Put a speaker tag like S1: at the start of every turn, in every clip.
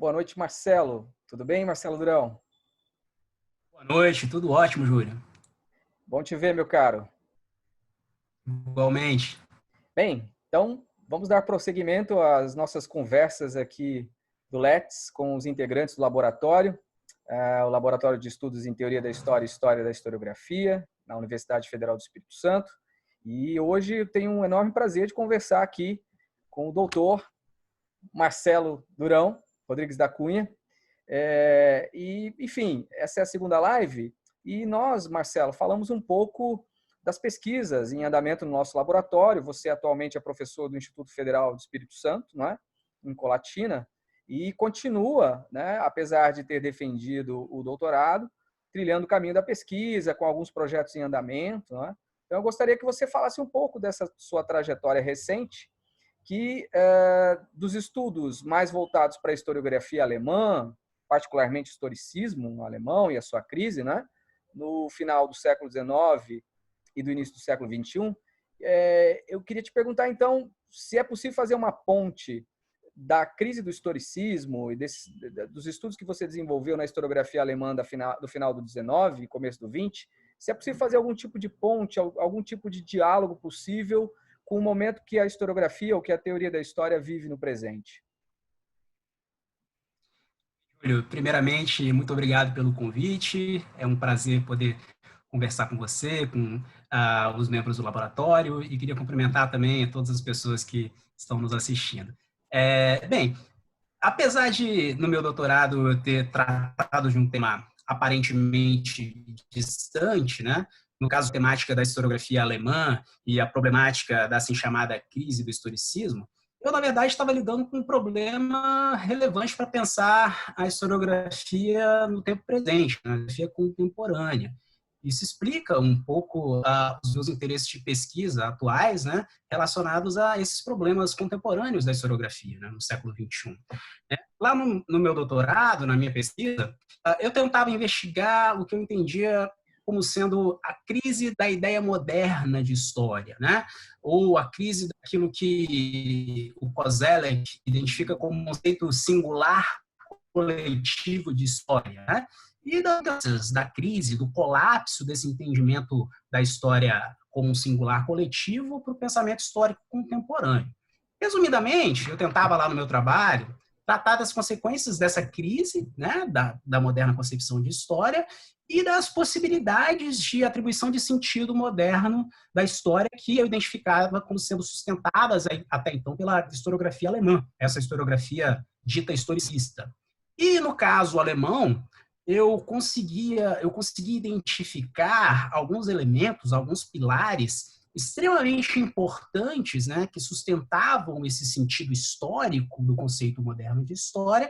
S1: Boa noite, Marcelo. Tudo bem, Marcelo Durão?
S2: Boa noite, tudo ótimo, Júlio.
S1: Bom te ver, meu caro.
S2: Igualmente.
S1: Bem, então vamos dar prosseguimento às nossas conversas aqui do Let's com os integrantes do laboratório, o Laboratório de Estudos em Teoria da História e História da Historiografia, na Universidade Federal do Espírito Santo. E hoje eu tenho um enorme prazer de conversar aqui com o doutor Marcelo Durão Rodrigues da Cunha. Enfim, essa é a segunda live e nós, Marcelo, falamos um pouco das pesquisas em andamento no nosso laboratório. Você atualmente é professor do Instituto Federal do Espírito Santo, não é? Em Colatina, e continua, né, apesar de ter defendido o doutorado, trilhando o caminho da pesquisa, com alguns projetos em andamento. Não é? Então, eu gostaria que você falasse um pouco dessa sua trajetória recente, que dos estudos mais voltados para a historiografia alemã, particularmente historicismo no alemão e a sua crise, né? No final do século XIX e do início do século XXI, eu queria te perguntar, então, se é possível fazer uma ponte da crise do historicismo e dos estudos que você desenvolveu na historiografia alemã do final do XIX e começo do XX, se é possível fazer algum tipo de ponte, algum tipo de diálogo possível com o momento que a historiografia ou que a teoria da história vive no presente.
S2: Júlio, primeiramente, muito obrigado pelo convite. É um prazer poder conversar com você, com os membros do laboratório, e queria cumprimentar também a todas as pessoas que estão nos assistindo. Bem, apesar de, no meu doutorado, eu ter tratado de um tema aparentemente distante, né? No caso, a temática da historiografia alemã e a problemática da assim chamada crise do historicismo, eu, na verdade, estava lidando com um problema relevante para pensar a historiografia no tempo presente, a historiografia contemporânea. Isso explica um pouco os meus interesses de pesquisa atuais, né, relacionados a esses problemas contemporâneos da historiografia, né, no século XXI. Lá no meu doutorado, na minha pesquisa, eu tentava investigar o que eu entendia como sendo a crise da ideia moderna de história, né? Ou a crise daquilo que o Koselleck identifica como um conceito singular coletivo de história, né? E da crise, do colapso desse entendimento da história como um singular coletivo para o pensamento histórico contemporâneo. Resumidamente, eu tentava lá no meu trabalho tratar das consequências dessa crise, né, da moderna concepção de história e das possibilidades de atribuição de sentido moderno da história que eu identificava como sendo sustentadas até então pela historiografia alemã, essa historiografia dita historicista. E no caso alemão, eu consegui identificar alguns elementos, alguns pilares extremamente importantes, né, que sustentavam esse sentido histórico do conceito moderno de história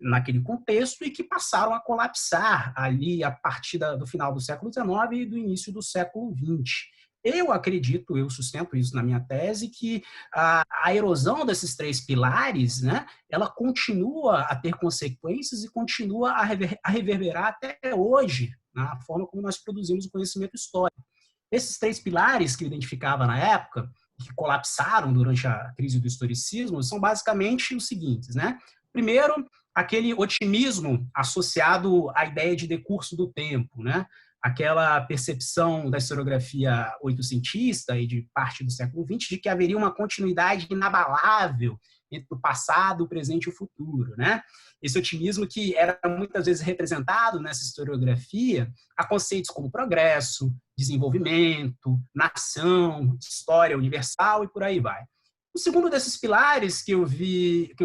S2: naquele contexto e que passaram a colapsar ali a partir do final do século XIX e do início do século XX. Eu acredito, eu sustento isso na minha tese, que a erosão desses três pilares, né, ela continua a ter consequências e continua a reverberar até hoje na forma como nós produzimos o conhecimento histórico. Esses três pilares que eu identificava na época, que colapsaram durante a crise do historicismo, são basicamente os seguintes, né? Primeiro, aquele otimismo associado à ideia de decurso do tempo, né? Aquela percepção da historiografia oitocentista e de parte do século XX de que haveria uma continuidade inabalável entre o passado, o presente e o futuro, né? Esse otimismo que era muitas vezes representado nessa historiografia a conceitos como progresso, desenvolvimento, nação, história universal e por aí vai. O segundo desses pilares que eu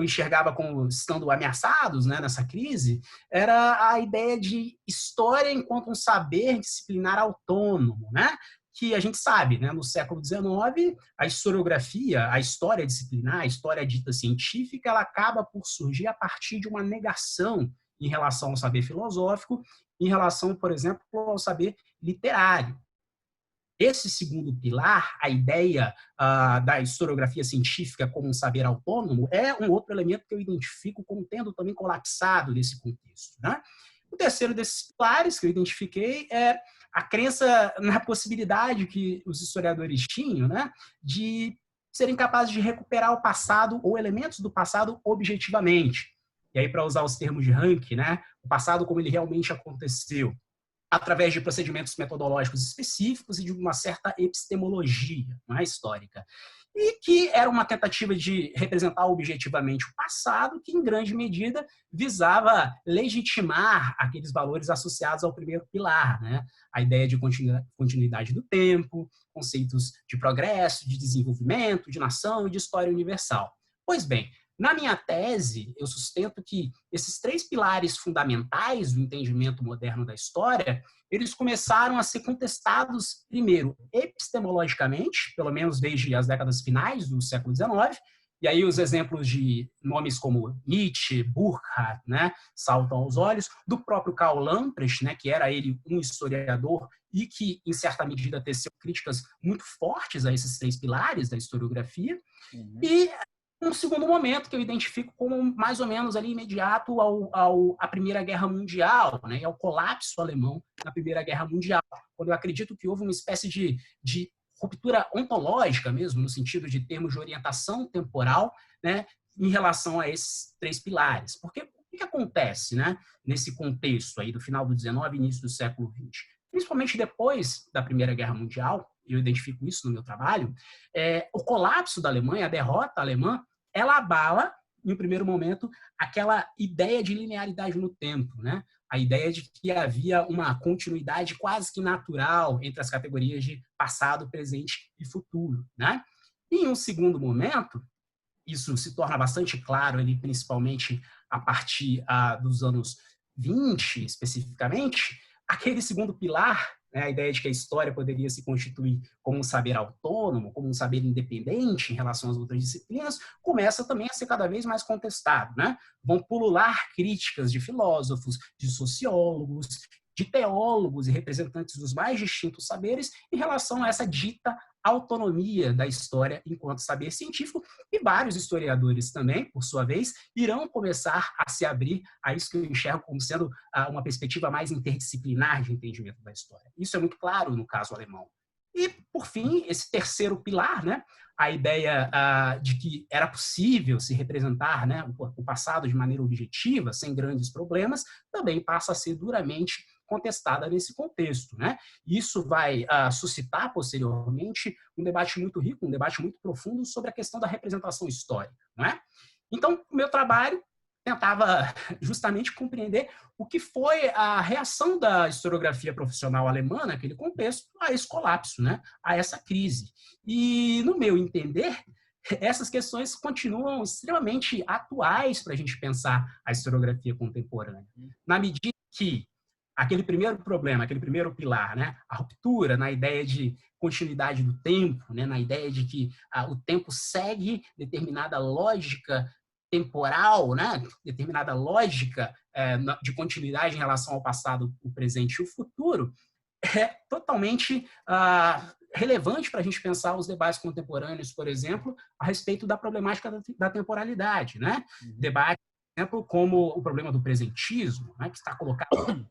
S2: enxergava como estando ameaçados, né, nessa crise, era a ideia de história enquanto um saber disciplinar autônomo, né? Que a gente sabe, né, no século XIX, a historiografia, a história disciplinar, a história dita científica, ela acaba por surgir a partir de uma negação em relação ao saber filosófico, em relação, por exemplo, ao saber literário. Esse segundo pilar, a ideia da historiografia científica como um saber autônomo, é um outro elemento que eu identifico como tendo também colapsado nesse contexto, né? O terceiro desses pilares que eu identifiquei é a crença na possibilidade que os historiadores tinham, né, de serem capazes de recuperar o passado ou elementos do passado objetivamente. e aí para usar os termos de Rank, né, o passado como ele realmente aconteceu, através de procedimentos metodológicos específicos e de uma certa epistemologia, não é, histórica. E que era uma tentativa de representar objetivamente o passado, que em grande medida visava legitimar aqueles valores associados ao primeiro pilar, né? A ideia de continuidade do tempo, conceitos de progresso, de desenvolvimento, de nação e de história universal. Pois bem, na minha tese, eu sustento que esses três pilares fundamentais do entendimento moderno da história, eles começaram a ser contestados, primeiro, epistemologicamente, pelo menos desde as décadas finais do século XIX, e aí os exemplos de nomes como Nietzsche, Burckhardt, né, saltam aos olhos, do próprio Karl Lamprecht, né, que era ele um historiador e que, em certa medida, teceu críticas muito fortes a esses três pilares da historiografia, e um segundo momento que eu identifico como mais ou menos ali imediato à Primeira Guerra Mundial, né, ao colapso alemão na Primeira Guerra Mundial, quando eu acredito que houve uma espécie de ruptura ontológica mesmo, no sentido de termos de orientação temporal, né, em relação a esses três pilares. Porque o que acontece, né, nesse contexto aí do final do XIX e início do século XX? Principalmente depois da Primeira Guerra Mundial, eu identifico isso no meu trabalho, o colapso da Alemanha, a derrota alemã, ela abala, em um primeiro momento, aquela ideia de linearidade no tempo, né? A ideia de que havia uma continuidade quase que natural entre as categorias de passado, presente e futuro, né? E, em um segundo momento, isso se torna bastante claro, ali, principalmente a partir dos anos 20, especificamente, aquele segundo pilar, né, a ideia de que a história poderia se constituir como um saber autônomo, como um saber independente em relação às outras disciplinas, começa também a ser cada vez mais contestado, né? Vão pulular críticas de filósofos, de sociólogos, de teólogos e representantes dos mais distintos saberes em relação a essa dita autonomia da história enquanto saber científico, e vários historiadores também, por sua vez, irão começar a se abrir a isso que eu enxergo como sendo uma perspectiva mais interdisciplinar de entendimento da história. Isso é muito claro no caso alemão. E, por fim, esse terceiro pilar, né, a ideia de que era possível se representar, né, o passado de maneira objetiva, sem grandes problemas, também passa a ser duramente contestada nesse contexto, né? Isso vai suscitar posteriormente um debate muito rico, um debate muito profundo sobre a questão da representação histórica, não é? Então, o meu trabalho tentava justamente compreender o que foi a reação da historiografia profissional alemã naquele contexto a esse colapso, né? A essa crise. E, no meu entender, essas questões continuam extremamente atuais para a gente pensar a historiografia contemporânea. Na medida que aquele primeiro problema, aquele primeiro pilar, né? A ruptura na ideia de continuidade do tempo, né? Na ideia de que o tempo segue determinada lógica temporal, né? Determinada lógica de continuidade em relação ao passado, o presente e o futuro, é totalmente relevante para a gente pensar os debates contemporâneos, por exemplo, a respeito da problemática da temporalidade, né? Debate, por exemplo, como o problema do presentismo, né? Que está colocado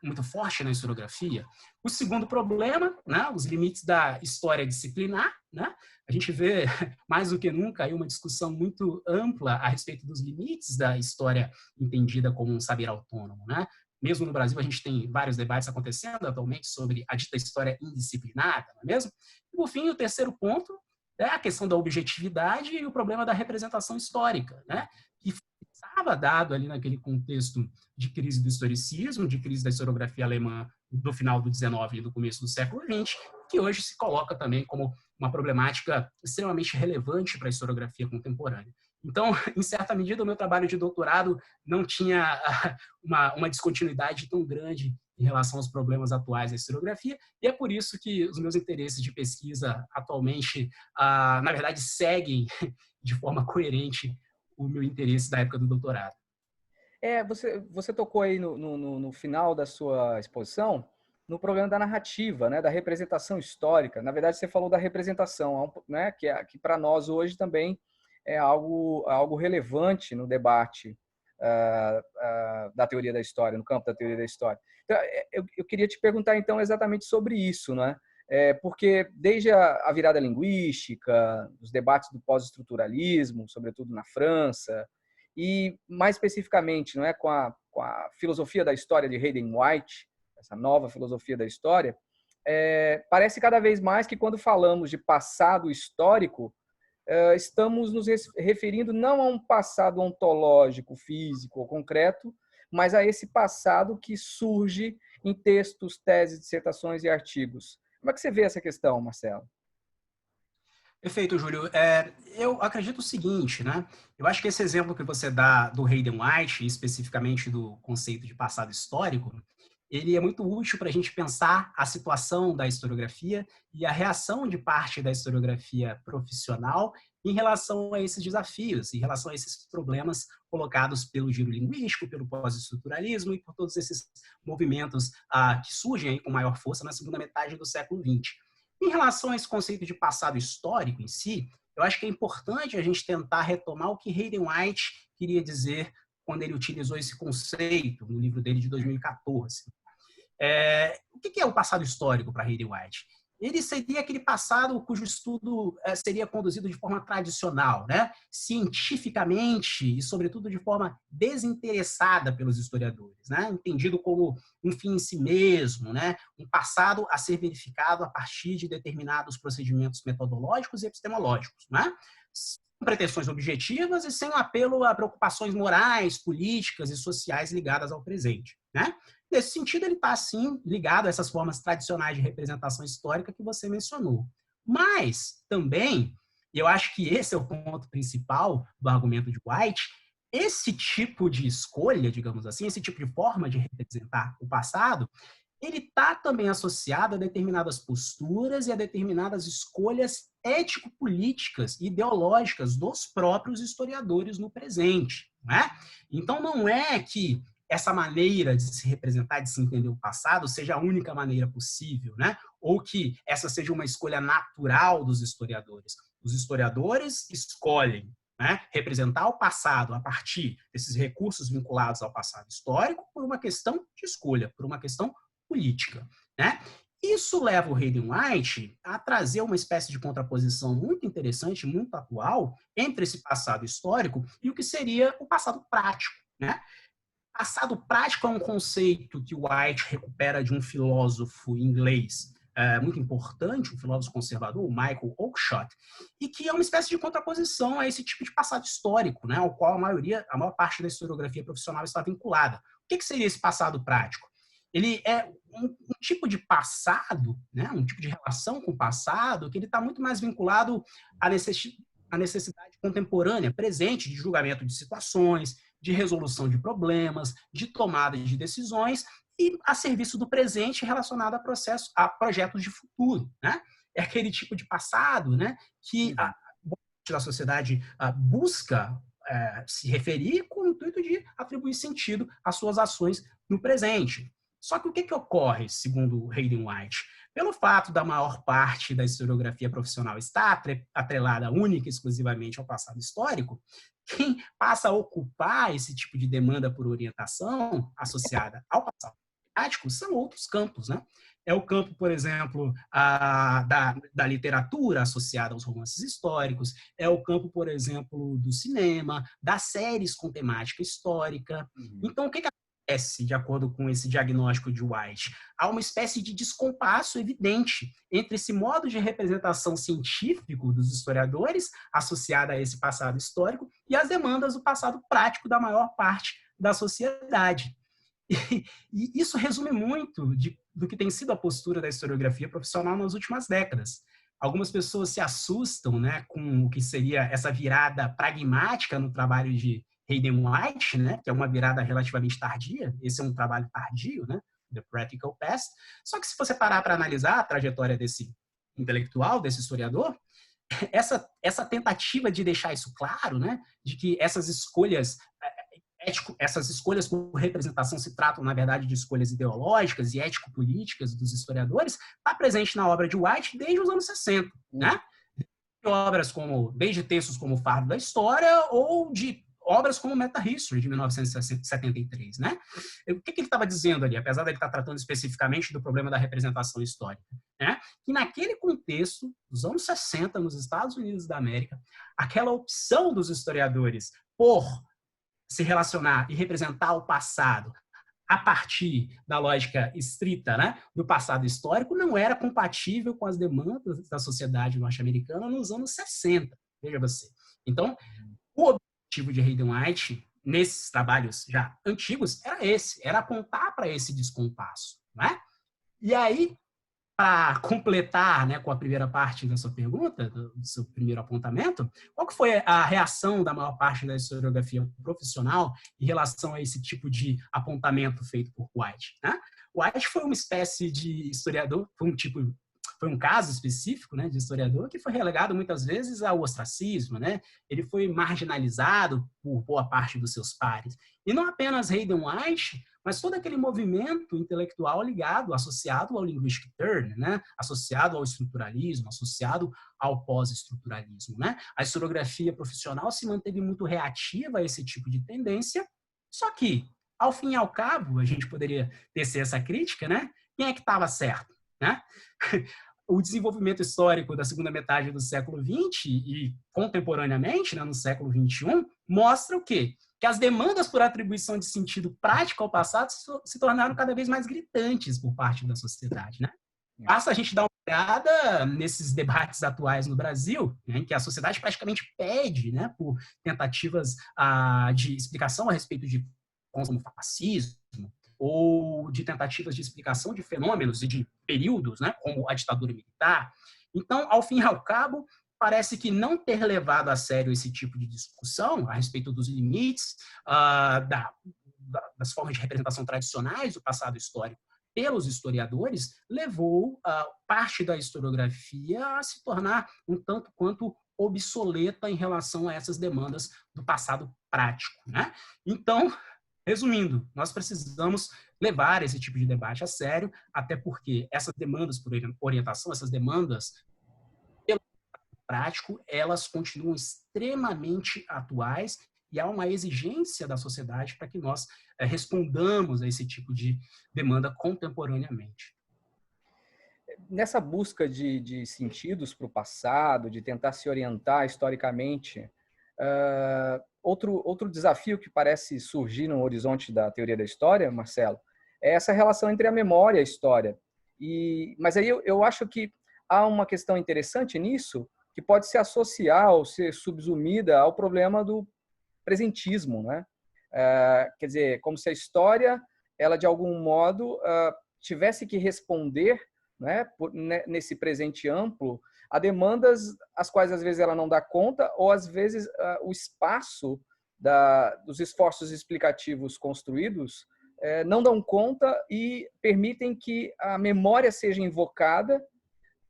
S2: muito forte na historiografia. O segundo problema, né, os limites da história disciplinar, né? A gente vê mais do que nunca aí uma discussão muito ampla a respeito dos limites da história entendida como um saber autônomo, né? Mesmo no Brasil a gente tem vários debates acontecendo atualmente sobre a dita história indisciplinada, não é mesmo? E por fim, o terceiro ponto é a questão da objetividade e o problema da representação histórica, né? Que estava dado ali naquele contexto de crise do historicismo, de crise da historiografia alemã do final do XIX e do começo do século XX, que hoje se coloca também como uma problemática extremamente relevante para a historiografia contemporânea. Então, em certa medida, o meu trabalho de doutorado não tinha uma descontinuidade tão grande em relação aos problemas atuais da historiografia, e é por isso que os meus interesses de pesquisa atualmente, na verdade, seguem de forma coerente o meu interesse da época do doutorado.
S1: Você tocou aí no final da sua exposição no problema da narrativa, né, da representação histórica. Na verdade, você falou da representação, né, que para nós hoje também é algo relevante no debate da teoria da história, no campo da teoria da história. Então, eu queria te perguntar, então, exatamente sobre isso, né? Porque desde a virada linguística, os debates do pós-estruturalismo, sobretudo na França, e mais especificamente, não é, com a filosofia da história de Hayden White, essa nova filosofia da história, parece cada vez mais que quando falamos de passado histórico, estamos nos referindo não a um passado ontológico, físico ou concreto, mas a esse passado que surge em textos, teses, dissertações e artigos. Como é que você vê essa questão, Marcelo?
S2: Perfeito, Júlio. Eu acredito o seguinte, né? Eu acho que esse exemplo que você dá do Hayden White, especificamente do conceito de passado histórico, ele é muito útil para a gente pensar a situação da historiografia e a reação de parte da historiografia profissional em relação a esses desafios, em relação a esses problemas colocados pelo giro linguístico, pelo pós-estruturalismo e por todos esses movimentos que surgem aí com maior força na segunda metade do século XX. Em relação a esse conceito de passado histórico em si, eu acho que é importante a gente tentar retomar o que Hayden White queria dizer quando ele utilizou esse conceito no livro dele de 2014. O que é o passado histórico para Hayden White? Ele seria aquele passado cujo estudo seria conduzido de forma tradicional, né? Cientificamente e, sobretudo, de forma desinteressada pelos historiadores, né? Entendido como um fim em si mesmo, né? Um passado a ser verificado a partir de determinados procedimentos metodológicos e epistemológicos, né? Com pretensões objetivas e sem um apelo a preocupações morais, políticas e sociais ligadas ao presente, né? Nesse sentido, ele está, sim, ligado a essas formas tradicionais de representação histórica que você mencionou. Mas, também, eu acho que esse é o ponto principal do argumento de White, esse tipo de escolha, digamos assim, esse tipo de forma de representar o passado, ele está também associado a determinadas posturas e a determinadas escolhas ético-políticas e ideológicas dos próprios historiadores no presente, né? Então, não é que essa maneira de se representar, de se entender o passado, seja a única maneira possível, né? Ou que essa seja uma escolha natural dos historiadores. Os historiadores escolhem, né, representar o passado a partir desses recursos vinculados ao passado histórico por uma questão de escolha, por uma questão política, né? Isso leva o Hayden White a trazer uma espécie de contraposição muito interessante, muito atual, entre esse passado histórico e o que seria o passado prático, né? Passado prático é um conceito que White recupera de um filósofo inglês muito importante, um filósofo conservador, o Michael Oakeshott, e que é uma espécie de contraposição a esse tipo de passado histórico, né, ao qual a maior parte da historiografia profissional está vinculada. O que seria esse passado prático? Ele é um tipo de passado, né, um tipo de relação com o passado, que ele está muito mais vinculado à necessidade contemporânea, presente, de julgamento de situações, de resolução de problemas, de tomada de decisões e a serviço do presente relacionado a projetos de futuro, né? É aquele tipo de passado, né, que a sociedade busca se referir com o intuito de atribuir sentido às suas ações no presente. Só que o que ocorre, segundo Hayden White? Pelo fato da maior parte da historiografia profissional estar atrelada única e exclusivamente ao passado histórico, quem passa a ocupar esse tipo de demanda por orientação associada ao passado prático são outros campos, né? É o campo, por exemplo, da literatura associada aos romances históricos, é o campo, por exemplo, do cinema, das séries com temática histórica. Então, o que acontece, de acordo com esse diagnóstico de White? Há uma espécie de descompasso evidente entre esse modo de representação científico dos historiadores, associada a esse passado histórico, e as demandas do passado prático da maior parte da sociedade. E isso resume muito do que tem sido a postura da historiografia profissional nas últimas décadas. Algumas pessoas se assustam, né, com o que seria essa virada pragmática no trabalho de Hayden White, né, que é uma virada relativamente tardia. Esse é um trabalho tardio, né, The Practical Past. Só que se você parar para analisar a trajetória desse intelectual, desse historiador, essa tentativa de deixar isso claro, né, de que essas escolhas por representação se tratam, na verdade, de escolhas ideológicas e ético-políticas dos historiadores, está presente na obra de White desde os anos 60, né? Obras desde textos como o Fardo da História ou de obras como Meta History, de 1973, né? O que ele estava dizendo ali, apesar de ele estar tratando especificamente do problema da representação histórica, né? Que naquele contexto, dos anos 60, nos Estados Unidos da América, aquela opção dos historiadores por se relacionar e representar o passado a partir da lógica estrita, né, do passado histórico, não era compatível com as demandas da sociedade norte-americana nos anos 60. Veja você. Então, o objetivo de Hayden White, nesses trabalhos já antigos, era esse, era apontar para esse descompasso. Né? E aí, para completar, né, com a primeira parte da sua pergunta, do seu primeiro apontamento, qual que foi a reação da maior parte da historiografia profissional em relação a esse tipo de apontamento feito por White? Né? White foi uma espécie de historiador, foi um caso específico, né, de historiador que foi relegado muitas vezes ao ostracismo, né? Ele foi marginalizado por boa parte dos seus pares. E não apenas Hayden White, mas todo aquele movimento intelectual ligado, associado ao linguistic turn, né? Associado ao estruturalismo, associado ao pós-estruturalismo. Né? A historiografia profissional se manteve muito reativa a esse tipo de tendência, só que, ao fim e ao cabo, a gente poderia tecer essa crítica, né? Quem é que estava certo? Né? O desenvolvimento histórico da segunda metade do século XX e contemporaneamente, né, no século XXI, mostra o quê? Que as demandas por atribuição de sentido prático ao passado se tornaram cada vez mais gritantes por parte da sociedade. Né? Basta a gente dar uma olhada nesses debates atuais no Brasil, né, em que a sociedade praticamente pede, né, por tentativas de explicação a respeito de como fascismo, ou de tentativas de explicação de fenômenos e de períodos, né, como a ditadura militar. Então, ao fim e ao cabo, parece que não ter levado a sério esse tipo de discussão a respeito dos limites das formas de representação tradicionais do passado histórico pelos historiadores, levou parte da historiografia a se tornar um tanto quanto obsoleta em relação a essas demandas do passado prático. Né? Então, resumindo, nós precisamos levar esse tipo de debate a sério, até porque essas demandas por orientação, essas demandas pelo prático, elas continuam extremamente atuais e há uma exigência da sociedade para que nós respondamos a esse tipo de demanda contemporaneamente.
S1: Nessa busca de sentidos para o passado, de tentar se orientar historicamente, outro desafio que parece surgir no horizonte da teoria da história, Marcelo, é essa relação entre a memória e a história. Mas aí eu acho que há uma questão interessante nisso, que pode se associar ou ser subsumida ao problema do presentismo, né? Quer dizer, como se a história, ela de algum modo tivesse que responder, né, nesse presente amplo, a demandas às quais às vezes ela não dá conta, ou às vezes o espaço dos esforços explicativos construídos não dão conta e permitem que a memória seja invocada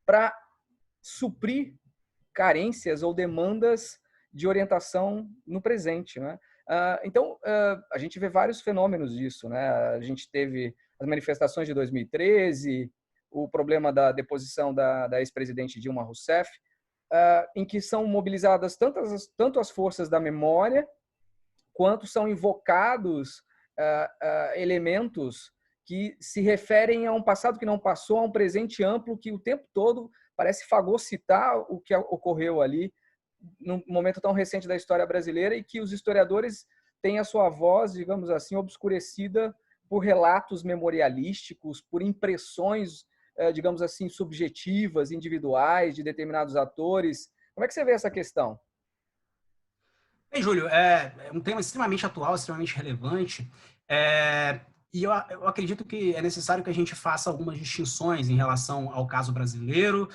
S1: para suprir carências ou demandas de orientação no presente. Né? Então, a gente vê vários fenômenos disso. Né? A gente teve as manifestações de 2013, o problema da deposição da ex-presidente Dilma Rousseff, em que são mobilizadas tanto as forças da memória, quanto são invocados elementos que se referem a um passado que não passou, a um presente amplo que o tempo todo parece fagocitar o que ocorreu ali num momento tão recente da história brasileira e que os historiadores têm a sua voz, digamos assim, obscurecida por relatos memorialísticos, por impressões, digamos assim, subjetivas, individuais de determinados atores. Como é que você vê essa questão?
S2: Bem, Júlio, é um tema extremamente atual, extremamente relevante, e eu acredito que é necessário que a gente faça algumas distinções em relação ao caso brasileiro,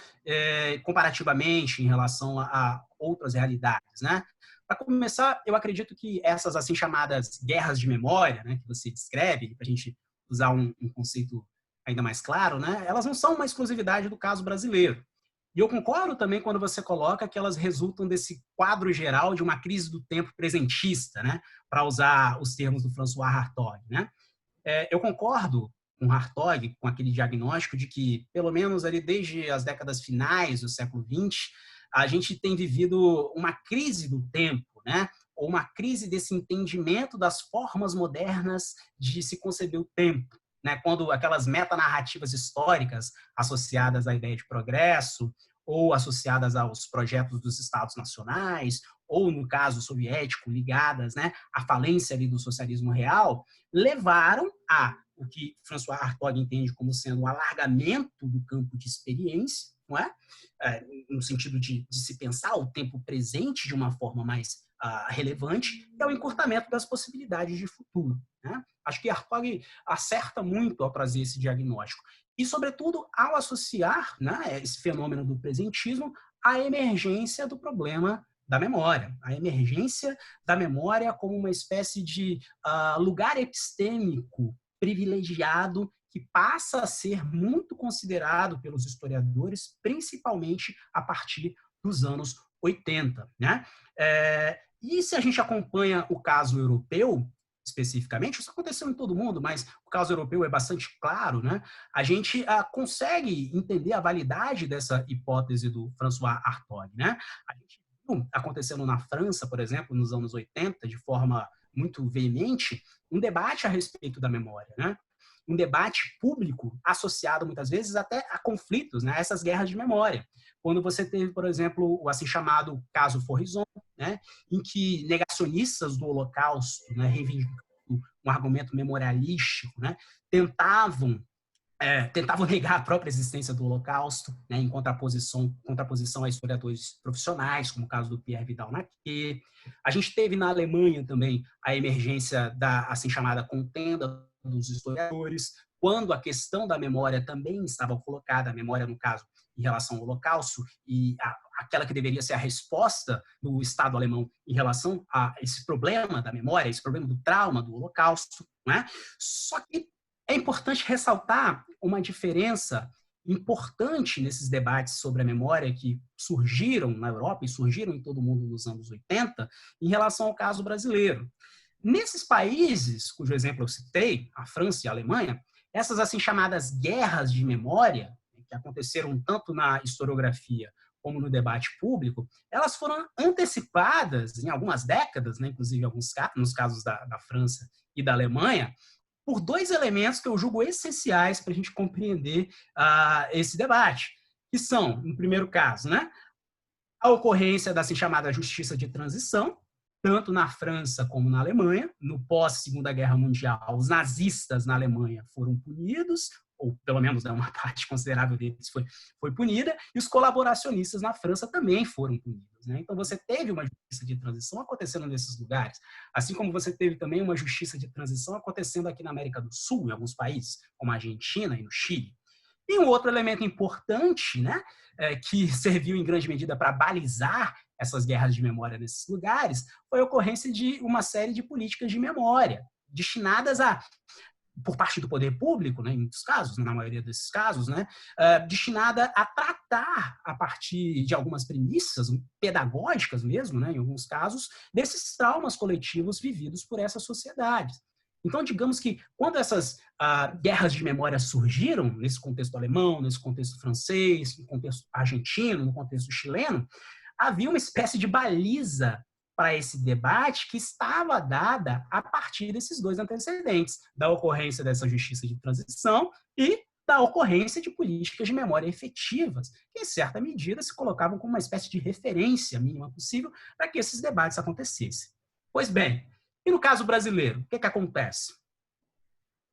S2: comparativamente em relação a outras realidades, né? Para começar, eu acredito que essas assim chamadas guerras de memória, né, que você descreve, para a gente usar um conceito ainda mais claro, né, elas não são uma exclusividade do caso brasileiro. E eu concordo também quando você coloca que elas resultam desse quadro geral de uma crise do tempo presentista, né, para usar os termos do François Hartog. Né? Eu concordo com Hartog, com aquele diagnóstico de que, pelo menos ali desde as décadas finais do século XX, a gente tem vivido uma crise do tempo, né? Ou uma crise desse entendimento das formas modernas de se conceber o tempo. Né? Quando aquelas metanarrativas históricas associadas à ideia de progresso, ou associadas aos projetos dos estados nacionais, ou no caso soviético, ligadas, né, à falência ali do socialismo real, levaram a o que François Hartog entende como sendo um alargamento do campo de experiência, não é? No sentido de se pensar o tempo presente de uma forma mais relevante, é o encurtamento das possibilidades de futuro. Né? Acho que Hartog acerta muito ao trazer esse diagnóstico. E, sobretudo, ao associar, né, esse fenômeno do presentismo à emergência do problema da memória. A emergência da memória como uma espécie de lugar epistêmico privilegiado que passa a ser muito considerado pelos historiadores, principalmente a partir dos anos 80. Né? E se a gente acompanha o caso europeu, especificamente, isso aconteceu em todo mundo, mas o caso europeu é bastante claro, né? A gente consegue entender a validade dessa hipótese do François Hartog. Né? A gente viu acontecendo na França, por exemplo, nos anos 80, de forma muito veemente, um debate a respeito da memória, né? Um debate público associado muitas vezes até a conflitos, né? Essas guerras de memória. Quando você teve, por exemplo, o assim chamado caso Forrizon, né? Em que negacionistas do Holocausto, né, reivindicando um argumento memorialístico, né, tentavam negar a própria existência do Holocausto, né, em contraposição a historiadores profissionais, como o caso do Pierre Vidal-Naquet. A gente teve na Alemanha também a emergência da assim chamada contenda dos historiadores, quando a questão da memória também estava colocada, a memória, no caso, em relação ao Holocausto, e aquela que deveria ser a resposta do Estado alemão em relação a esse problema da memória, esse problema do trauma do Holocausto. Né? Só que é importante ressaltar uma diferença importante nesses debates sobre a memória que surgiram na Europa e surgiram em todo o mundo nos anos 80 em relação ao caso brasileiro. Nesses países, cujo exemplo eu citei, a França e a Alemanha, essas assim chamadas guerras de memória, que aconteceram tanto na historiografia como no debate público, elas foram antecipadas em algumas décadas, né, inclusive nos casos da França e da Alemanha, por dois elementos que eu julgo essenciais para a gente compreender esse debate, que são, no primeiro caso, né, a ocorrência da assim chamada justiça de transição, tanto na França como na Alemanha. No pós-Segunda Guerra Mundial, os nazistas na Alemanha foram punidos, ou pelo menos uma parte considerável deles foi punida, e os colaboracionistas na França também foram punidos. Né? Então você teve uma justiça de transição acontecendo nesses lugares, assim como você teve também uma justiça de transição acontecendo aqui na América do Sul, em alguns países, como a Argentina e no Chile. E um outro elemento importante, né, que serviu em grande medida para balizar essas guerras de memória nesses lugares, foi a ocorrência de uma série de políticas de memória, destinadas por parte do poder público, né, em muitos casos, na maioria desses casos, né, destinada a tratar, a partir de algumas premissas pedagógicas mesmo, né, em alguns casos, desses traumas coletivos vividos por essas sociedades. Então, digamos que quando essas guerras de memória surgiram, nesse contexto alemão, nesse contexto francês, no contexto argentino, no contexto chileno, havia uma espécie de baliza para esse debate que estava dada a partir desses dois antecedentes, da ocorrência dessa justiça de transição e da ocorrência de políticas de memória efetivas, que, em certa medida, se colocavam como uma espécie de referência mínima possível para que esses debates acontecessem. Pois bem, e no caso brasileiro, o que acontece?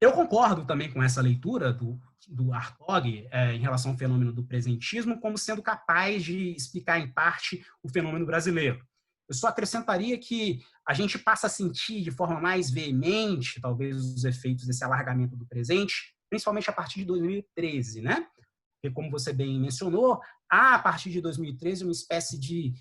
S2: Eu concordo também com essa leitura do Hartog em relação ao fenômeno do presentismo como sendo capaz de explicar, em parte, o fenômeno brasileiro. Eu só acrescentaria que a gente passa a sentir de forma mais veemente, talvez, os efeitos desse alargamento do presente, principalmente a partir de 2013, né? Porque, como você bem mencionou, há, a partir de 2013, uma espécie de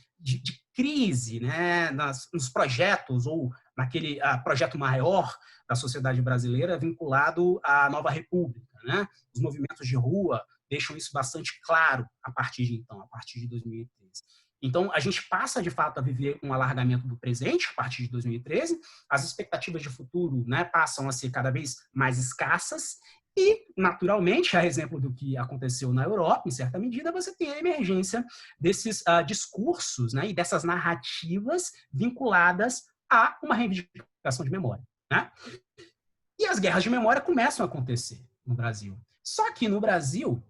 S2: crise, né, nos projetos, ou naquele projeto maior da sociedade brasileira vinculado à nova república. Né? Os movimentos de rua deixam isso bastante claro a partir de então, a partir de 2013. Então, a gente passa, de fato, a viver um alargamento do presente a partir de 2013, as expectativas de futuro, né, passam a ser cada vez mais escassas e, naturalmente, a exemplo do que aconteceu na Europa, em certa medida, você tem a emergência desses discursos, né, e dessas narrativas vinculadas a uma reivindicação de memória. Né? E as guerras de memória começam a acontecer no Brasil. Só que no Brasil,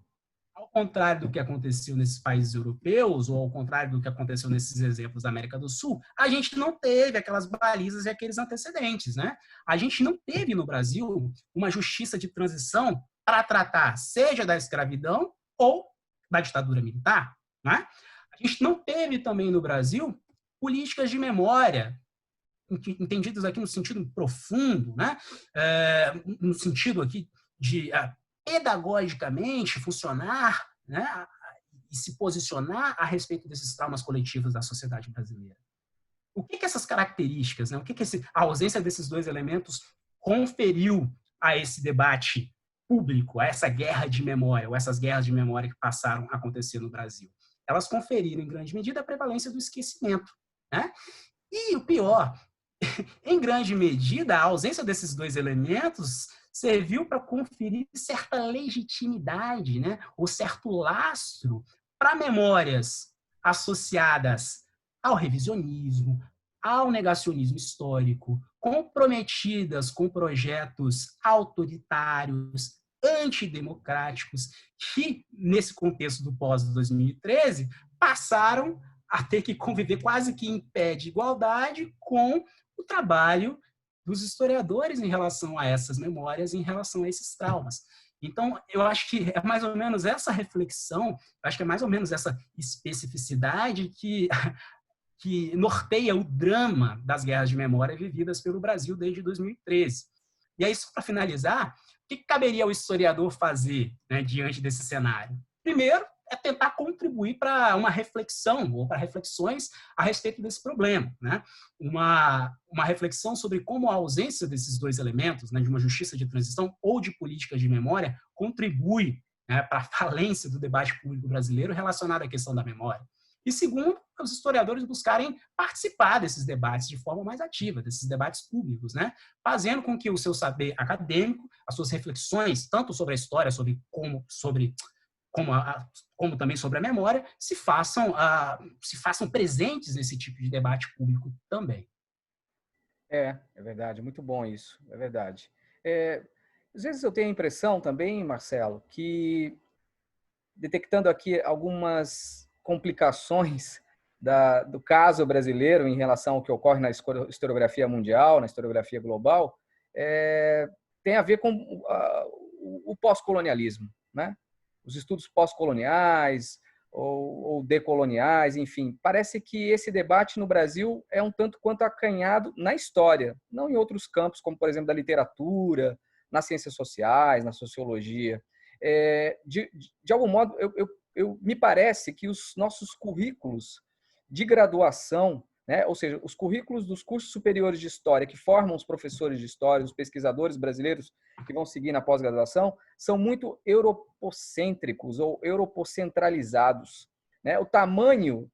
S2: Ao contrário do que aconteceu nesses países europeus, ou ao contrário do que aconteceu nesses exemplos da América do Sul, a gente não teve aquelas balizas e aqueles antecedentes, né? A gente não teve no Brasil uma justiça de transição para tratar seja da escravidão ou da ditadura militar, né? A gente não teve também no Brasil políticas de memória, entendidas aqui no sentido profundo, né? No sentido aqui de pedagogicamente funcionar, né? E se posicionar a respeito desses traumas coletivos da sociedade brasileira. O que essas características, né? O que a ausência desses dois elementos conferiu a esse debate público, a essa guerra de memória, ou essas guerras de memória que passaram a acontecer no Brasil? Elas conferiram, em grande medida, a prevalência do esquecimento, né? E o pior, em grande medida, a ausência desses dois elementos serviu para conferir certa legitimidade, né? Ou certo lastro para memórias associadas ao revisionismo, ao negacionismo histórico, comprometidas com projetos autoritários, antidemocráticos, que, nesse contexto do pós-2013, passaram a ter que conviver quase que em pé de igualdade com o trabalho dos historiadores em relação a essas memórias, em relação a esses traumas. Então, eu acho que é mais ou menos essa reflexão, acho que é mais ou menos essa especificidade que norteia o drama das guerras de memória vividas pelo Brasil desde 2013. E aí, só para finalizar, o que caberia ao historiador fazer, né, diante desse cenário? Primeiro, é tentar contribuir para uma reflexão, ou para reflexões a respeito desse problema, né? Uma reflexão sobre como a ausência desses dois elementos, né, de uma justiça de transição ou de políticas de memória, contribui, né, para a falência do debate público brasileiro relacionado à questão da memória. E segundo, os historiadores buscarem participar desses debates de forma mais ativa, desses debates públicos, né? Fazendo com que o seu saber acadêmico, as suas reflexões, tanto sobre a história, como também sobre a memória, se façam presentes nesse tipo de debate público também.
S1: É verdade, muito bom isso, é verdade. Às vezes eu tenho a impressão também, Marcelo, que detectando aqui algumas complicações do caso brasileiro em relação ao que ocorre na historiografia mundial, na historiografia global, tem a ver com o pós-colonialismo, né? Os estudos pós-coloniais ou decoloniais, enfim. Parece que esse debate no Brasil é um tanto quanto acanhado na história, não em outros campos, como, por exemplo, da literatura, nas ciências sociais, na sociologia. De algum modo, me parece que os nossos currículos de graduação, né, ou seja, os currículos dos cursos superiores de história que formam os professores de história, os pesquisadores brasileiros que vão seguir na pós-graduação, são muito europocêntricos ou europocentralizados, né? O tamanho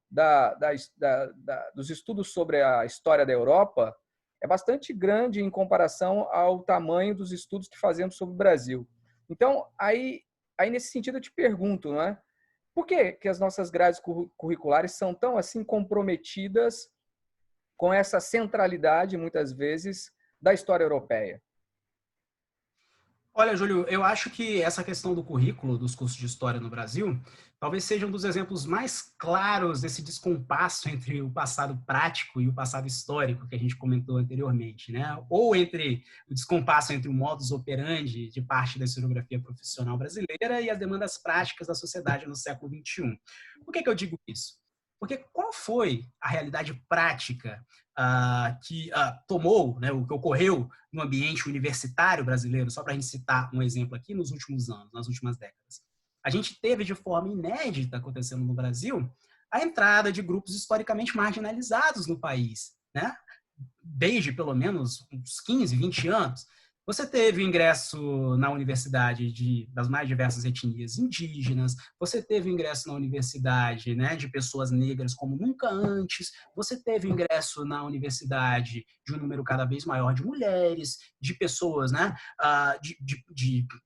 S1: dos estudos sobre a história da Europa é bastante grande em comparação ao tamanho dos estudos que fazemos sobre o Brasil. Então, aí nesse sentido, eu te pergunto, não é? Por que as nossas grades curriculares são tão assim comprometidas com essa centralidade, muitas vezes, da história europeia?
S2: Olha, Júlio, eu acho que essa questão do currículo dos cursos de história no Brasil talvez seja um dos exemplos mais claros desse descompasso entre o passado prático e o passado histórico que a gente comentou anteriormente, né? Ou entre o descompasso entre o modus operandi de parte da historiografia profissional brasileira e as demandas práticas da sociedade no século XXI. Por que eu digo isso? Porque qual foi a realidade prática que tomou, né, o que ocorreu no ambiente universitário brasileiro, só para a gente citar um exemplo aqui, nos últimos anos, nas últimas décadas? A gente teve de forma inédita acontecendo no Brasil a entrada de grupos historicamente marginalizados no país, né? Desde pelo menos uns 15, 20 anos. Você teve o ingresso na universidade das mais diversas etnias indígenas, você teve o ingresso na universidade, né, de pessoas negras como nunca antes, você teve o ingresso na universidade de um número cada vez maior de mulheres, de pessoas, né,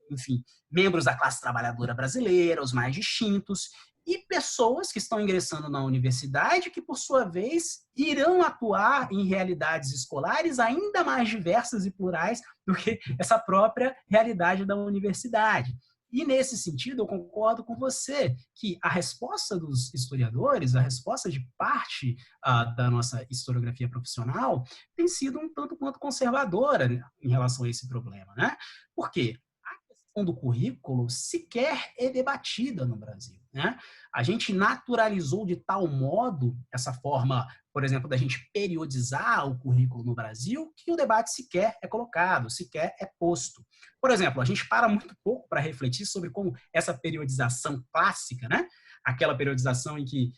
S2: enfim, membros da classe trabalhadora brasileira, os mais distintos, e pessoas que estão ingressando na universidade que, por sua vez, irão atuar em realidades escolares ainda mais diversas e plurais do que essa própria realidade da universidade. E, nesse sentido, eu concordo com você que a resposta dos historiadores, a resposta de parte da nossa historiografia profissional, tem sido um tanto quanto conservadora, né, em relação a esse problema. Né? Por quê? A questão do currículo sequer é debatida no Brasil. Né? A gente naturalizou de tal modo essa forma, por exemplo, da gente periodizar o currículo no Brasil, que o debate sequer é colocado, sequer é posto. Por exemplo, a gente para muito pouco para refletir sobre como essa periodização clássica, né? Aquela periodização em que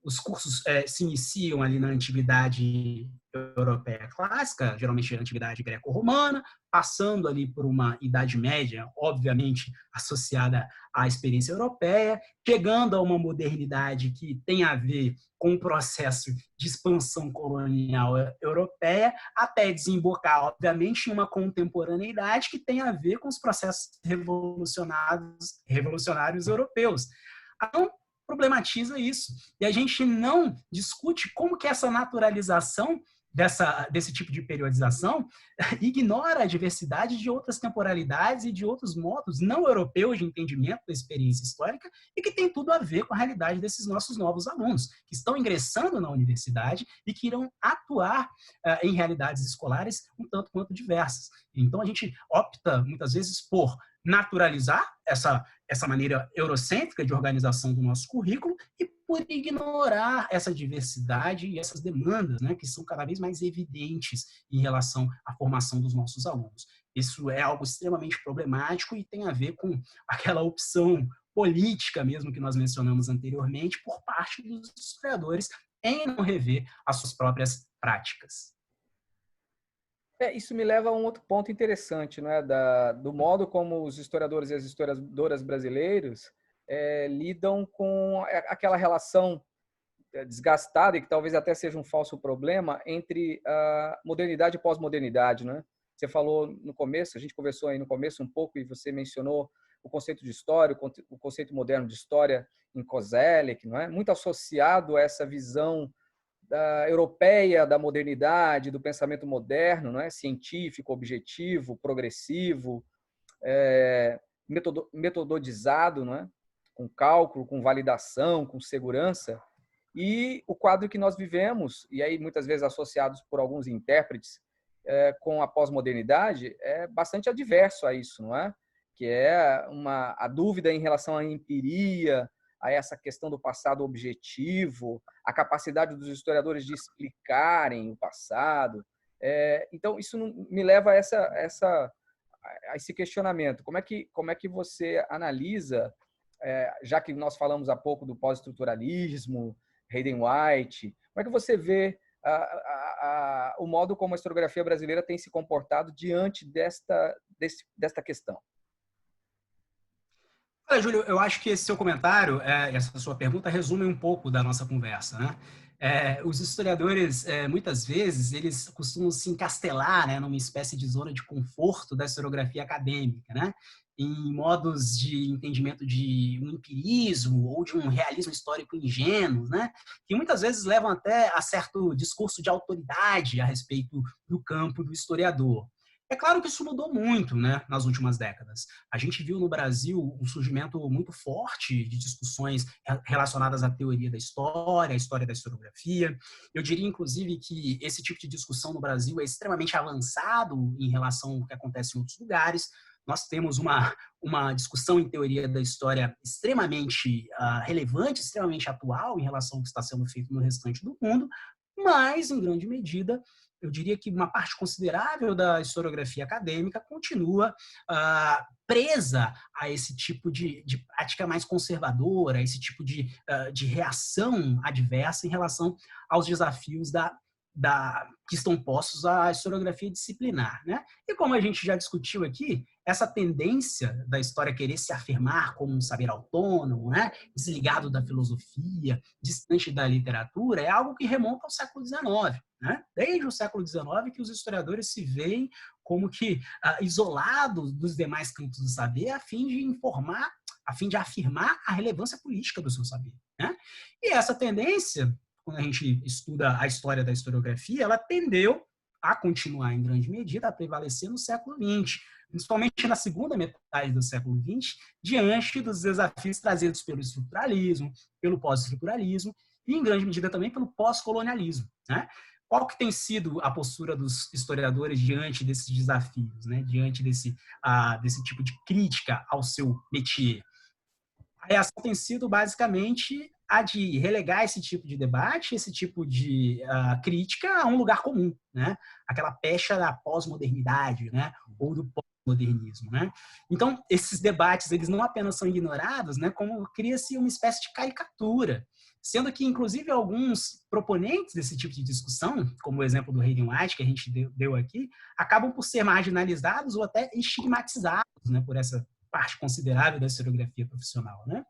S2: os cursos se iniciam ali na antiguidade europeia clássica, geralmente a antiguidade greco-romana, passando ali por uma Idade Média, obviamente associada à experiência europeia, chegando a uma modernidade que tem a ver com o processo de expansão colonial europeia, até desembocar, obviamente, em uma contemporaneidade que tem a ver com os processos revolucionários europeus. Então, problematiza isso. E a gente não discute como que essa naturalização desse tipo de periodização ignora a diversidade de outras temporalidades e de outros modos não europeus de entendimento da experiência histórica e que tem tudo a ver com a realidade desses nossos novos alunos, que estão ingressando na universidade e que irão atuar em realidades escolares um tanto quanto diversas. Então, a gente opta, muitas vezes, por naturalizar essa maneira eurocêntrica de organização do nosso currículo e por ignorar essa diversidade e essas demandas, né, que são cada vez mais evidentes em relação à formação dos nossos alunos. Isso é algo extremamente problemático e tem a ver com aquela opção política mesmo que nós mencionamos anteriormente por parte dos historiadores em não rever as suas próprias práticas.
S1: Isso me leva a um outro ponto interessante, né? Do modo como os historiadores e as historiadoras brasileiros lidam com aquela relação desgastada e que talvez até seja um falso problema entre a modernidade e pós-modernidade, né? Você falou no começo, a gente conversou aí no começo um pouco e você mencionou o conceito de história, o conceito moderno de história em Koselleck, não é? Muito associado a essa visão europeia da modernidade, do pensamento moderno, não é? Científico, objetivo, progressivo, metodologizado, não é? Com cálculo, com validação, com segurança. E o quadro que nós vivemos, e aí muitas vezes associados por alguns intérpretes com a pós-modernidade, é bastante adverso a isso, não é? Que é a dúvida em relação à empiria, a essa questão do passado objetivo, a capacidade dos historiadores de explicarem o passado. Então, isso me leva a esse questionamento. Como é que você analisa, já que nós falamos há pouco do pós-estruturalismo, Hayden White, como é que você vê o modo como a historiografia brasileira tem se comportado diante desta questão?
S2: Olha, Júlio, eu acho que esse seu comentário, essa sua pergunta, resume um pouco da nossa conversa, né? Os historiadores, muitas vezes, eles costumam se encastelar, né, numa espécie de zona de conforto da historiografia acadêmica, né? Em modos de entendimento de um empirismo ou de um realismo histórico ingênuo, né? Que muitas vezes levam até a certo discurso de autoridade a respeito do campo do historiador. É claro que isso mudou muito, né, nas últimas décadas. A gente viu no Brasil um surgimento muito forte de discussões relacionadas à teoria da história, à história da historiografia. Eu diria, inclusive, que esse tipo de discussão no Brasil é extremamente avançado em relação ao que acontece em outros lugares. Nós temos uma discussão em teoria da história extremamente relevante, extremamente atual em relação ao que está sendo feito no restante do mundo, mas, em grande medida, eu diria que uma parte considerável da historiografia acadêmica continua presa a esse tipo de prática mais conservadora, a esse tipo de reação adversa em relação aos desafios que estão postos à historiografia disciplinar, né? E como a gente já discutiu aqui, essa tendência da história querer se afirmar como um saber autônomo, né? Desligado da filosofia, distante da literatura, é algo que remonta ao século XIX. Né? Desde o século XIX que os historiadores se veem como que isolados dos demais campos do saber a fim de afirmar a relevância política do seu saber. Né? E essa tendência, quando a gente estuda a história da historiografia, ela tendeu a continuar, em grande medida, a prevalecer no século XX, principalmente na segunda metade do século XX, diante dos desafios trazidos pelo estruturalismo, pelo pós-estruturalismo e, em grande medida, também pelo pós-colonialismo, né? Qual que tem sido a postura dos historiadores diante desses desafios, né? Diante desse tipo de crítica ao seu métier? A reação tem sido basicamente a de relegar esse tipo de debate, esse tipo de crítica a um lugar comum, né? Aquela pecha da pós-modernidade, né? Ou do pós-modernismo, né? Então, esses debates, eles não apenas são ignorados, né? Como cria-se uma espécie de caricatura, sendo que, inclusive, alguns proponentes desse tipo de discussão, como o exemplo do Hayden White, que a gente deu aqui, acabam por ser marginalizados ou até estigmatizados, né? Por essa parte considerável da historiografia profissional, né?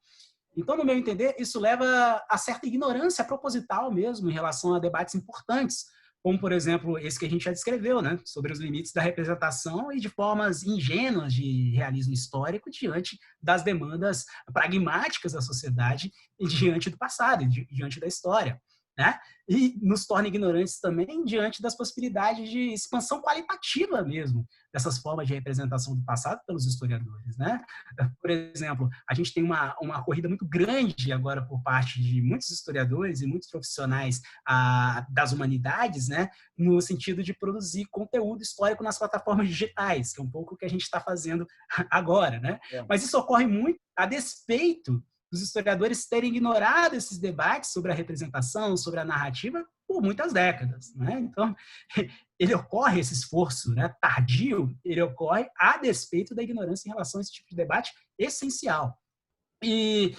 S2: Então, no meu entender, isso leva a certa ignorância proposital mesmo em relação a debates importantes, como, por exemplo, esse que a gente já descreveu, né, sobre os limites da representação e de formas ingênuas de realismo histórico diante das demandas pragmáticas da sociedade e diante do passado, diante da história, né? E nos torna ignorantes também diante das possibilidades de expansão qualitativa mesmo dessas formas de representação do passado pelos historiadores, né? Por exemplo, a gente tem uma corrida muito grande agora por parte de muitos historiadores e muitos profissionais das humanidades, né? No sentido de produzir conteúdo histórico nas plataformas digitais, que é um pouco o que a gente está fazendo agora, né? Mas isso ocorre muito a despeito dos historiadores terem ignorado esses debates sobre a representação, sobre a narrativa, por muitas décadas, né? Então, ele ocorre, esse esforço, né, tardio, ele ocorre a despeito da ignorância em relação a esse tipo de debate essencial. E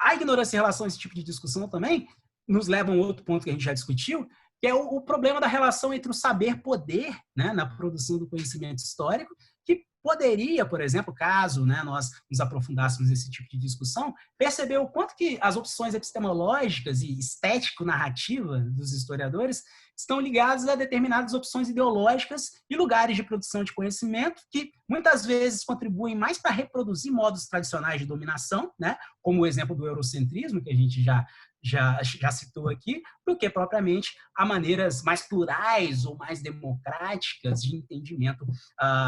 S2: a ignorância em relação a esse tipo de discussão também nos leva a um outro ponto que a gente já discutiu, que é o problema da relação entre o saber-poder, né, na produção do conhecimento histórico, que poderia, por exemplo, caso, né, nós nos aprofundássemos nesse tipo de discussão, perceber o quanto que as opções epistemológicas e estético-narrativas dos historiadores estão ligadas a determinadas opções ideológicas e lugares de produção de conhecimento que muitas vezes contribuem mais para reproduzir modos tradicionais de dominação, né, como o exemplo do eurocentrismo, que a gente já citou aqui, do que propriamente a maneiras mais plurais ou mais democráticas de entendimento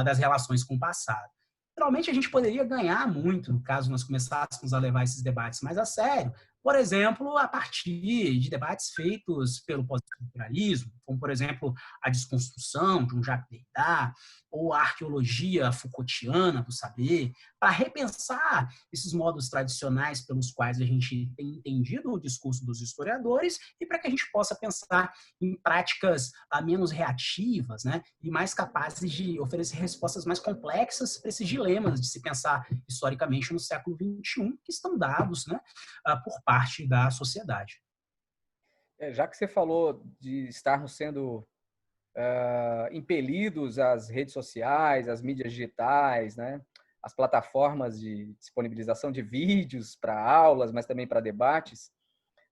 S2: das relações com o passado. Naturalmente, a gente poderia ganhar muito caso nós começássemos a levar esses debates mais a sério, por exemplo, a partir de debates feitos pelo pós-estruturalismo, como, por exemplo, a desconstrução de um Jacques Derrida, ou a arqueologia Foucaultiana do saber, para repensar esses modos tradicionais pelos quais a gente tem entendido o discurso dos historiadores e para que a gente possa pensar em práticas menos reativas, né, e mais capazes de oferecer respostas mais complexas para esses dilemas de se pensar historicamente no século XXI, que estão dados, né, por parte da sociedade.
S1: Já que você falou de estarmos sendo impelidos às redes sociais, às mídias digitais, né? As plataformas de disponibilização de vídeos para aulas, mas também para debates,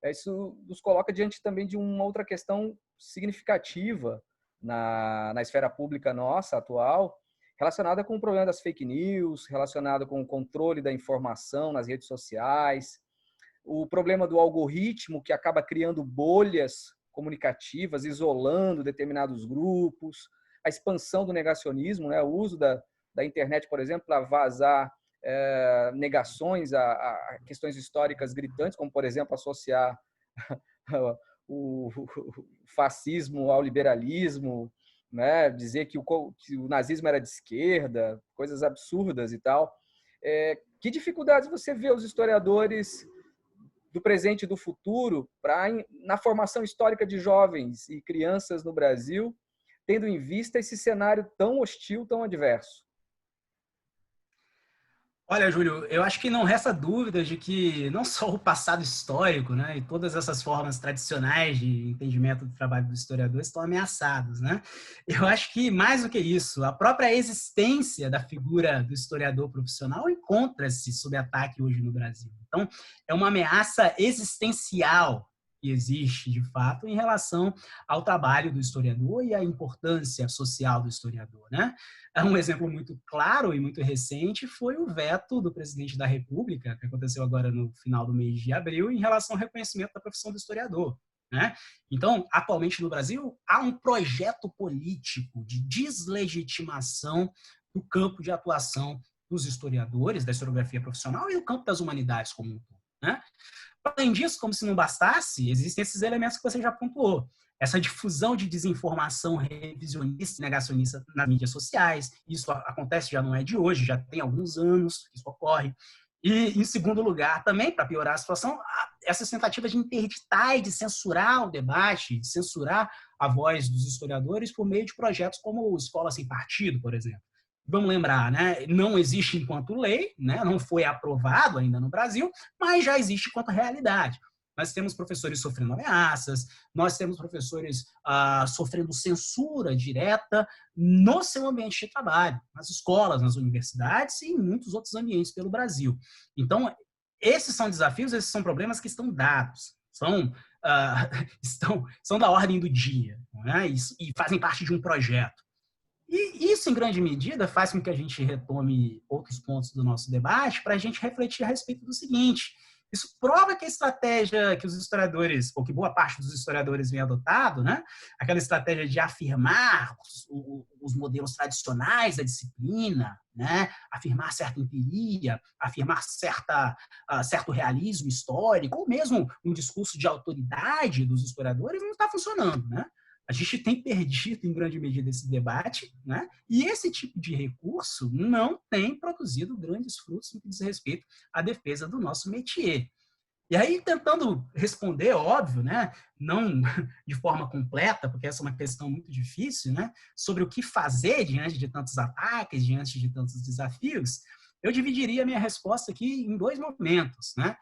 S1: isso nos coloca diante também de uma outra questão significativa na esfera pública nossa atual, relacionada com o problema das fake news, relacionada com o controle da informação nas redes sociais, o problema do algoritmo que acaba criando bolhas comunicativas, isolando determinados grupos, a expansão do negacionismo, né? O uso da internet, por exemplo, para vazar negações a questões históricas gritantes, como, por exemplo, associar o fascismo ao liberalismo, né? Dizer que o nazismo era de esquerda, coisas absurdas e tal. Que dificuldades você vê os historiadores do presente e do futuro na formação histórica de jovens e crianças no Brasil, tendo em vista esse cenário tão hostil, tão adverso?
S2: Olha, Júlio, eu acho que não resta dúvida de que não só o passado histórico, né, e todas essas formas tradicionais de entendimento do trabalho do historiador estão ameaçados, né? Eu acho que mais do que isso, a própria existência da figura do historiador profissional encontra-se sob ataque hoje no Brasil. Então, é uma ameaça existencial que existe, de fato, em relação ao trabalho do historiador e à importância social do historiador, né? Um exemplo muito claro e muito recente foi o veto do presidente da República, que aconteceu agora no final do mês de abril, em relação ao reconhecimento da profissão do historiador, né? Então, atualmente no Brasil, há um projeto político de deslegitimação do campo de atuação dos historiadores, da historiografia profissional e do campo das humanidades como um todo, né? Além disso, como se não bastasse, existem esses elementos que você já pontuou. Essa difusão de desinformação revisionista e negacionista nas mídias sociais. Isso acontece, já não é de hoje, já tem alguns anos que isso ocorre. E, em segundo lugar, também, para piorar a situação, essas tentativas de interditar e de censurar o debate, de censurar a voz dos historiadores por meio de projetos como o Escola Sem Partido, por exemplo. Vamos lembrar, né? Não existe enquanto lei, né? Não foi aprovado ainda no Brasil, mas já existe enquanto realidade. Nós temos professores sofrendo ameaças, nós temos professores sofrendo censura direta no seu ambiente de trabalho, nas escolas, nas universidades e em muitos outros ambientes pelo Brasil. Então, esses são desafios, esses são problemas que estão dados, são da ordem do dia, né? E fazem parte de um projeto. E isso, em grande medida, faz com que a gente retome outros pontos do nosso debate para a gente refletir a respeito do seguinte: isso prova que a estratégia que os historiadores, ou que boa parte dos historiadores vem adotado, né? Aquela estratégia de afirmar os modelos tradicionais da disciplina, né? Afirmar certa empiria, afirmar certo realismo histórico, ou mesmo um discurso de autoridade dos historiadores, não está funcionando, né? A gente tem perdido, em grande medida, esse debate, né? E esse tipo de recurso não tem produzido grandes frutos no que diz respeito à defesa do nosso métier. E aí, tentando responder, óbvio, né? Não de forma completa, porque essa é uma questão muito difícil, né? Sobre o que fazer diante de tantos ataques, diante de tantos desafios, eu dividiria a minha resposta aqui em dois momentos, né?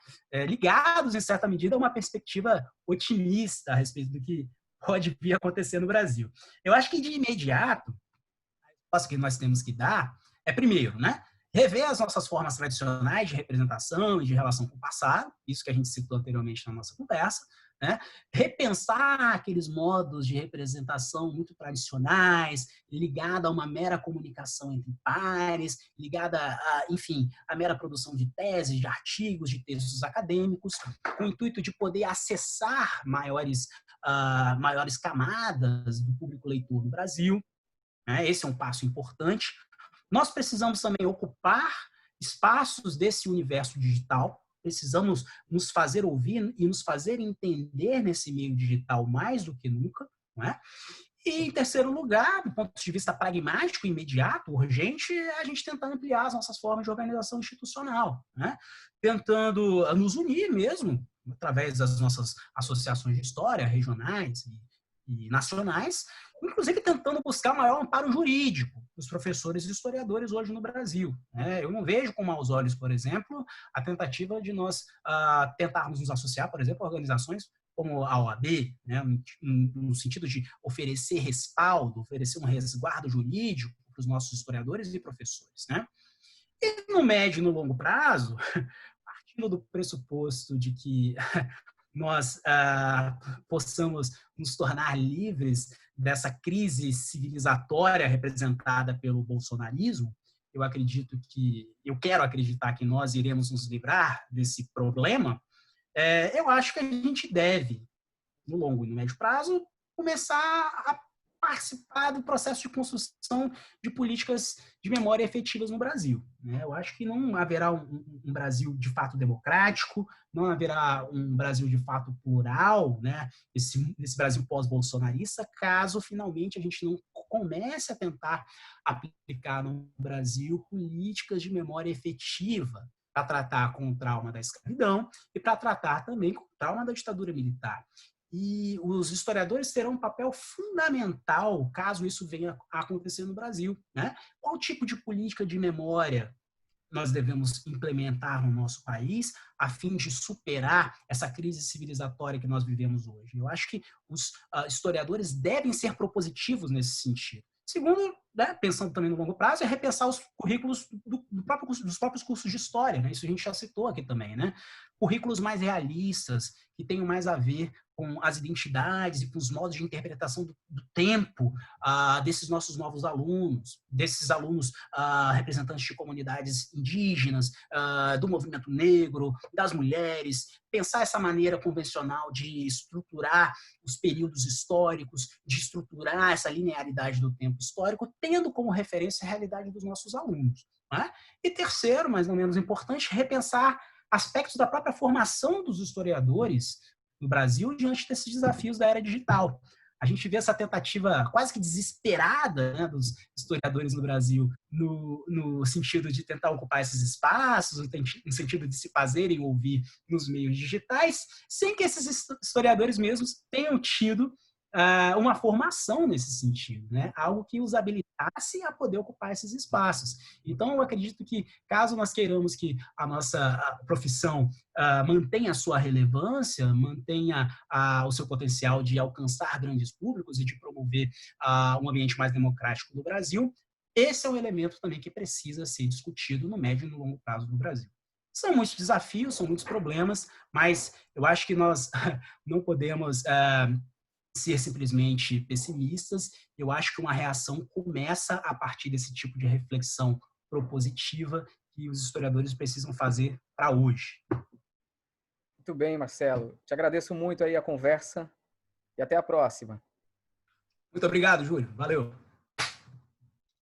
S2: Ligados, em certa medida, a uma perspectiva otimista a respeito do que pode vir a acontecer no Brasil. Eu acho que, de imediato, a resposta que nós temos que dar é, primeiro, né, rever as nossas formas tradicionais de representação e de relação com o passado, isso que a gente citou anteriormente na nossa conversa, né, repensar aqueles modos de representação muito tradicionais, ligada a uma mera comunicação entre pares, ligada enfim, a mera produção de teses, de artigos, de textos acadêmicos, com o intuito de poder acessar maiores camadas do público leitor no Brasil. Né? Esse é um passo importante. Nós precisamos também ocupar espaços desse universo digital, precisamos nos fazer ouvir e nos fazer entender nesse meio digital mais do que nunca. Não é? E, em terceiro lugar, do ponto de vista pragmático, imediato, urgente, é a gente tentar ampliar as nossas formas de organização institucional, né? Tentando nos unir mesmo, através das nossas associações de história, regionais e nacionais, inclusive tentando buscar maior amparo jurídico dos professores e historiadores hoje no Brasil. Né? Eu não vejo com maus olhos, por exemplo, a tentativa de nós tentarmos nos associar, por exemplo, a organizações como a OAB, né, no sentido de oferecer respaldo, oferecer um resguardo jurídico para os nossos historiadores e professores. Né? E no médio e no longo prazo, partindo do pressuposto de que nós possamos nos tornar livres dessa crise civilizatória representada pelo bolsonarismo, eu quero acreditar que nós iremos nos livrar desse problema. Eu acho que a gente deve, no longo e no médio prazo, começar a participar do processo de construção de políticas de memória efetivas no Brasil. Eu acho que não haverá um Brasil de fato democrático, não haverá um Brasil de fato plural, né? Esse Brasil pós-bolsonarista, caso finalmente a gente não comece a tentar aplicar no Brasil políticas de memória efetiva para tratar com o trauma da escravidão e para tratar também com o trauma da ditadura militar. E os historiadores terão um papel fundamental caso isso venha a acontecer no Brasil. Né? Qual tipo de política de memória nós devemos implementar no nosso país a fim de superar essa crise civilizatória que nós vivemos hoje? Eu acho que os historiadores devem ser propositivos nesse sentido. Segundo, né, pensando também no longo prazo, é repensar os currículos dos próprios cursos de história. Né? Isso a gente já citou aqui também. Né? Currículos mais realistas, que tenham mais a ver com as identidades e com os modos de interpretação do tempo desses nossos novos alunos, desses alunos representantes de comunidades indígenas, do movimento negro, das mulheres, pensar essa maneira convencional de estruturar os períodos históricos, de estruturar essa linearidade do tempo histórico, tendo como referência a realidade dos nossos alunos. Né? E terceiro, mas não menos importante, repensar aspectos da própria formação dos historiadores no Brasil diante desses desafios da era digital. A gente vê essa tentativa quase que desesperada, né, dos historiadores no Brasil no sentido de tentar ocupar esses espaços, no sentido de se fazerem ouvir nos meios digitais, sem que esses historiadores mesmos tenham tido uma formação nesse sentido, né? Algo que os habilitasse a poder ocupar esses espaços. Então, eu acredito que, caso nós queiramos que a nossa profissão mantenha a sua relevância, mantenha o seu potencial de alcançar grandes públicos e de promover um ambiente mais democrático no Brasil, esse é um elemento também que precisa ser discutido no médio e no longo prazo do Brasil. São muitos desafios, são muitos problemas, mas eu acho que nós não podemos ser simplesmente pessimistas. Eu acho que uma reação começa a partir desse tipo de reflexão propositiva que os historiadores precisam fazer para hoje.
S1: Muito bem, Marcelo. Te agradeço muito aí a conversa e até a próxima.
S2: Muito obrigado, Júlio. Valeu.